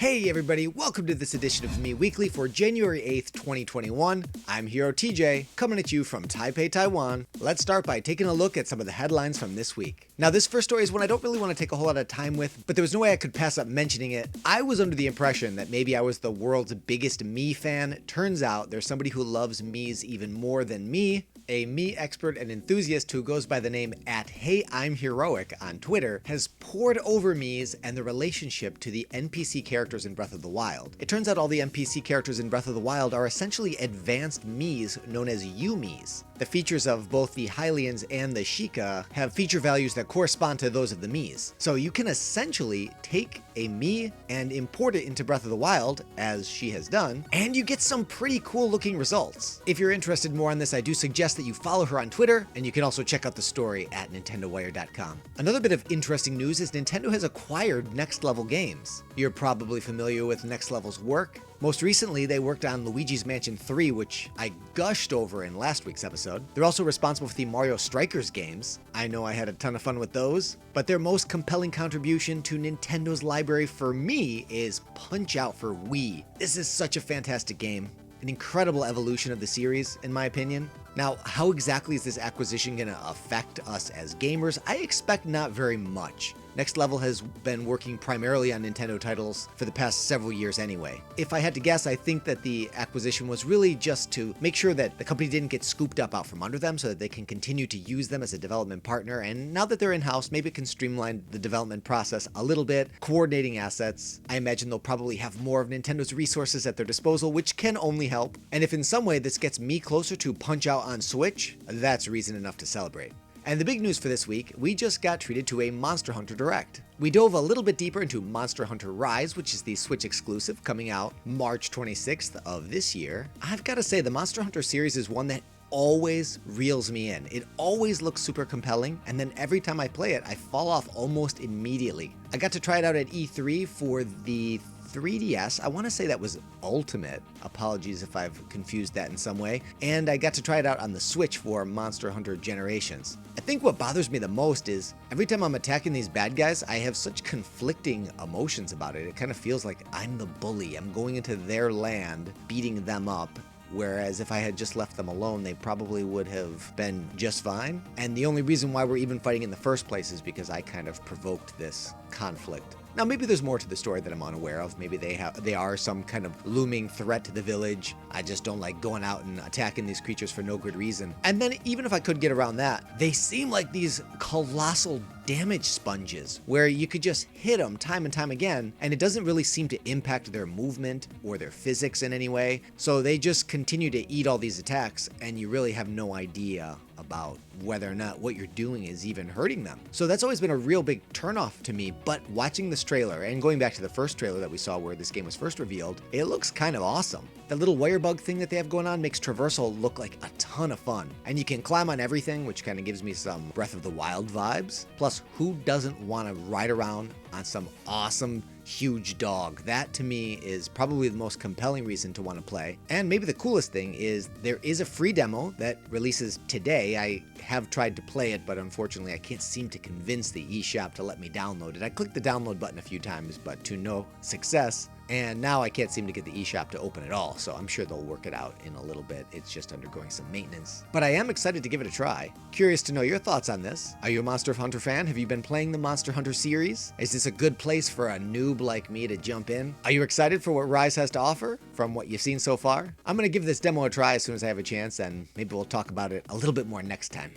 Hey everybody, welcome to this edition of Mii Weekly for January 8th, 2021. I'm Hero TJ, coming at you from Taipei, Taiwan. Let's start by taking a look at some of the headlines from this week. Now this first story is one I don't really want to take a whole lot of time with, but there was no way I could pass up mentioning it. I was under the impression that maybe I was the world's biggest Mii fan. Turns out there's somebody who loves Miis even more than me. A Mii expert and enthusiast who goes by the name @HeyI'mHeroic on Twitter has pored over Miis and the relationship to the NPC characters in Breath of the Wild. It turns out all the NPC characters in Breath of the Wild are essentially advanced Miis known as Yumiis. The features of both the Hylians and the Sheikah have feature values that correspond to those of the Miis. So you can essentially take a Mii and import it into Breath of the Wild, as she has done, and you get some pretty cool looking results. If you're interested more on this, I do suggest that you follow her on Twitter, and you can also check out the story at nintendowire.com. Another bit of interesting news is Nintendo has acquired Next Level Games. You're probably familiar with Next Level's work. Most recently, they worked on Luigi's Mansion 3, which I gushed over in last week's episode. They're also responsible for the Mario Strikers games. I know I had a ton of fun with those, but their most compelling contribution to Nintendo's library for me is Punch-Out for Wii. This is such a fantastic game. An incredible evolution of the series, in my opinion. Now, how exactly is this acquisition going to affect us as gamers? I expect not very much. Next Level has been working primarily on Nintendo titles for the past several years anyway. If I had to guess, I think that the acquisition was really just to make sure that the company didn't get scooped up out from under them so that they can continue to use them as a development partner. And now that they're in-house, maybe it can streamline the development process a little bit, coordinating assets. I imagine they'll probably have more of Nintendo's resources at their disposal, which can only help. And if in some way this gets me closer to Punch-Out on Switch, that's reason enough to celebrate. And the big news for this week, we just got treated to a Monster Hunter Direct. We dove a little bit deeper into Monster Hunter Rise, which is the Switch exclusive coming out March 26th of this year. I've got to say, the Monster Hunter series is one that always reels me in. It always looks super compelling, and then every time I play it, I fall off almost immediately. I got to try it out at E3 for the 3DS. I want to say that was Ultimate. Apologies if I've confused that in some way. And I got to try it out on the Switch for Monster Hunter Generations. I think what bothers me the most is every time I'm attacking these bad guys, I have such conflicting emotions about it. It kind of feels like I'm the bully. I'm going into their land, beating them up. Whereas if I had just left them alone, they probably would have been just fine. And the only reason why we're even fighting in the first place is because I kind of provoked this conflict. Now, maybe there's more to the story that I'm unaware of. Maybe they are some kind of looming threat to the village. I just don't like going out and attacking these creatures for no good reason. And then even if I could get around that, they seem like these colossal damage sponges where you could just hit them time and time again, and it doesn't really seem to impact their movement or their physics in any way. So they just continue to eat all these attacks, and you really have no idea about whether or not what you're doing is even hurting them. So that's always been a real big turnoff to me, but watching this trailer and going back to the first trailer that we saw where this game was first revealed, it looks kind of awesome. That little wire bug thing that they have going on makes traversal look like a ton of fun. And you can climb on everything, which kind of gives me some Breath of the Wild vibes. Plus, who doesn't want to ride around on some awesome huge dog? That to me is probably the most compelling reason to want to play. And maybe the coolest thing is there is a free demo that releases today. I have tried to play it, but unfortunately I can't seem to convince the eShop to let me download it. I clicked the download button a few times, but to no success. And now I can't seem to get the eShop to open at all, so I'm sure they'll work it out in a little bit. It's just undergoing some maintenance. But I am excited to give it a try. Curious to know your thoughts on this. Are you a Monster Hunter fan? Have you been playing the Monster Hunter series? Is this a good place for a noob like me to jump in? Are you excited for what Rise has to offer from what you've seen so far? I'm going to give this demo a try as soon as I have a chance, and maybe we'll talk about it a little bit more next time.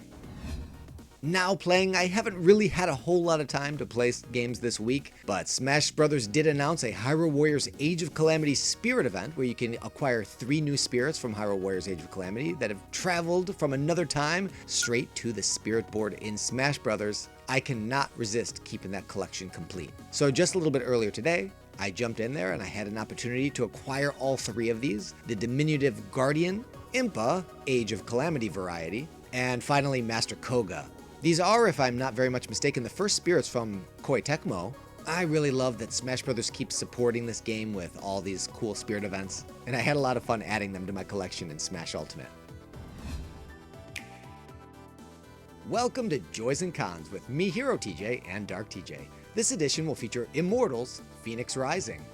Now playing, I haven't really had a whole lot of time to play games this week, but Smash Bros. Did announce a Hyrule Warriors Age of Calamity Spirit event where you can acquire 3 new spirits from Hyrule Warriors Age of Calamity that have traveled from another time straight to the spirit board in Smash Bros. I cannot resist keeping that collection complete. So just a little bit earlier today, I jumped in there and I had an opportunity to acquire all 3 of these, the diminutive Guardian, Impa, Age of Calamity variety, and finally Master Koga. These are, if I'm not very much mistaken, the first spirits from Koei Tecmo. I really love that Smash Bros. Keeps supporting this game with all these cool spirit events, and I had a lot of fun adding them to my collection in Smash Ultimate. Welcome to Joys and Cons with me, Hero TJ, and Dark TJ. This edition will feature Immortals Phoenix Rising.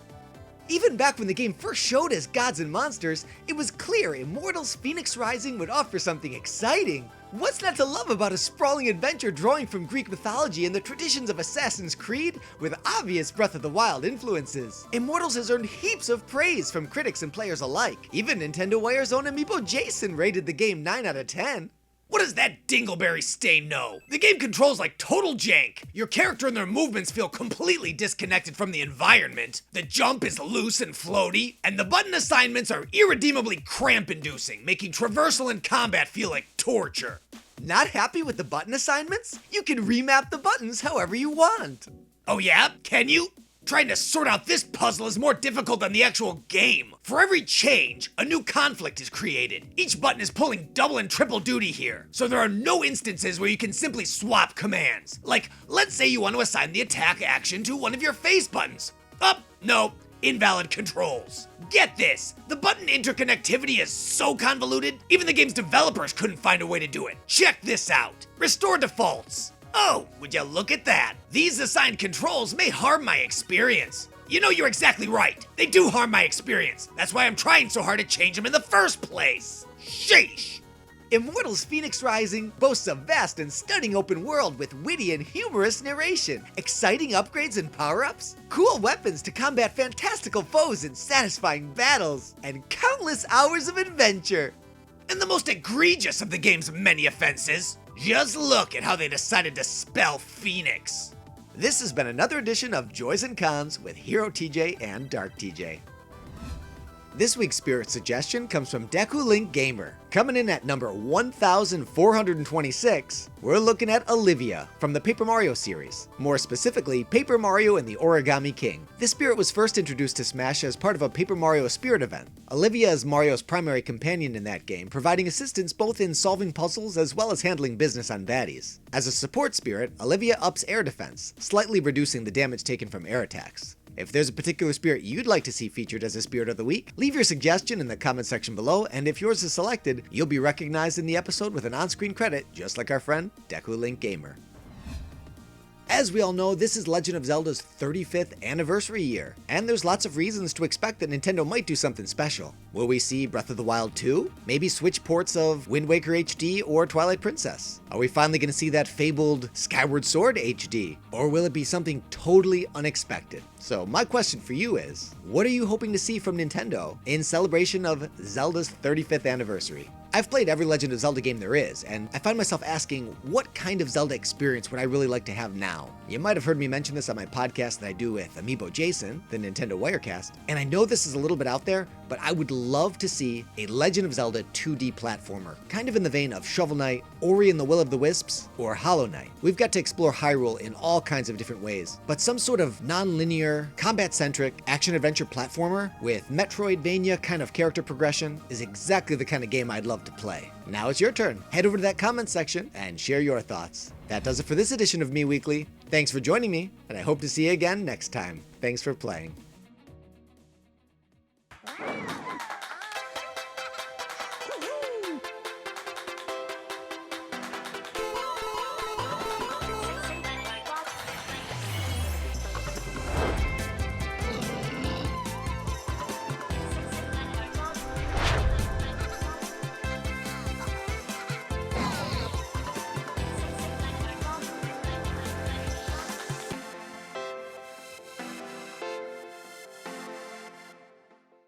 Even back when the game first showed as gods and monsters, it was clear Immortals Fenyx Rising would offer something exciting. What's not to love about a sprawling adventure drawing from Greek mythology and the traditions of Assassin's Creed with obvious Breath of the Wild influences? Immortals has earned heaps of praise from critics and players alike. Even Nintendo Wire's own amiibo Jason rated the game 9 out of 10. What does that dingleberry stain know? The game controls like total jank. Your character and their movements feel completely disconnected from the environment. The jump is loose and floaty, and the button assignments are irredeemably cramp-inducing, making traversal and combat feel like torture. Not happy with the button assignments? You can remap the buttons however you want. Oh yeah? Can you? Trying to sort out this puzzle is more difficult than the actual game. For every change, a new conflict is created. Each button is pulling double and triple duty here, so there are no instances where you can simply swap commands. Like, let's say you want to assign the attack action to one of your face buttons. No, invalid controls. Get this, the button interconnectivity is so convoluted, even the game's developers couldn't find a way to do it. Check this out. Restore defaults. Oh, would you look at that? These assigned controls may harm my experience. You know, you're exactly right. They do harm my experience. That's why I'm trying so hard to change them in the first place. Sheesh. Immortals Fenyx Rising boasts a vast and stunning open world with witty and humorous narration, exciting upgrades and power-ups, cool weapons to combat fantastical foes in satisfying battles, and countless hours of adventure. And the most egregious of the game's many offenses, just look at how they decided to spell Phoenix. This has been another edition of Joys and Cons with Hero TJ and Dark TJ. This week's spirit suggestion comes from Deku Link Gamer. Coming in at number 1426, we're looking at Olivia from the Paper Mario series. More specifically, Paper Mario and the Origami King. This spirit was first introduced to Smash as part of a Paper Mario Spirit event. Olivia is Mario's primary companion in that game, providing assistance both in solving puzzles as well as handling business on baddies. As a support spirit, Olivia ups air defense, slightly reducing the damage taken from air attacks. If there's a particular spirit you'd like to see featured as a spirit of the week, leave your suggestion in the comment section below, and if yours is selected, you'll be recognized in the episode with an on-screen credit, just like our friend Deku Link Gamer. As we all know, this is Legend of Zelda's 35th anniversary year, and there's lots of reasons to expect that Nintendo might do something special. Will we see Breath of the Wild 2? Maybe Switch ports of Wind Waker HD or Twilight Princess? Are we finally going to see that fabled Skyward Sword HD? Or will it be something totally unexpected? So my question for you is, what are you hoping to see from Nintendo in celebration of Zelda's 35th anniversary? I've played every Legend of Zelda game there is, and I find myself asking, what kind of Zelda experience would I really like to have now? You might have heard me mention this on my podcast that I do with Amiibo Jason, the Nintendo Wirecast, and I know this is a little bit out there, but I would love to see a Legend of Zelda 2D platformer, kind of in the vein of Shovel Knight, Ori and the Will of the Wisps, or Hollow Knight. We've got to explore Hyrule in all kinds of different ways, but some sort of non-linear, combat-centric, action-adventure platformer with Metroidvania kind of character progression is exactly the kind of game I'd love to play. Now it's your turn. Head over to that comment section and share your thoughts. That does it for this edition of Mii Weekly. Thanks for joining me, and I hope to see you again next time. Thanks for playing.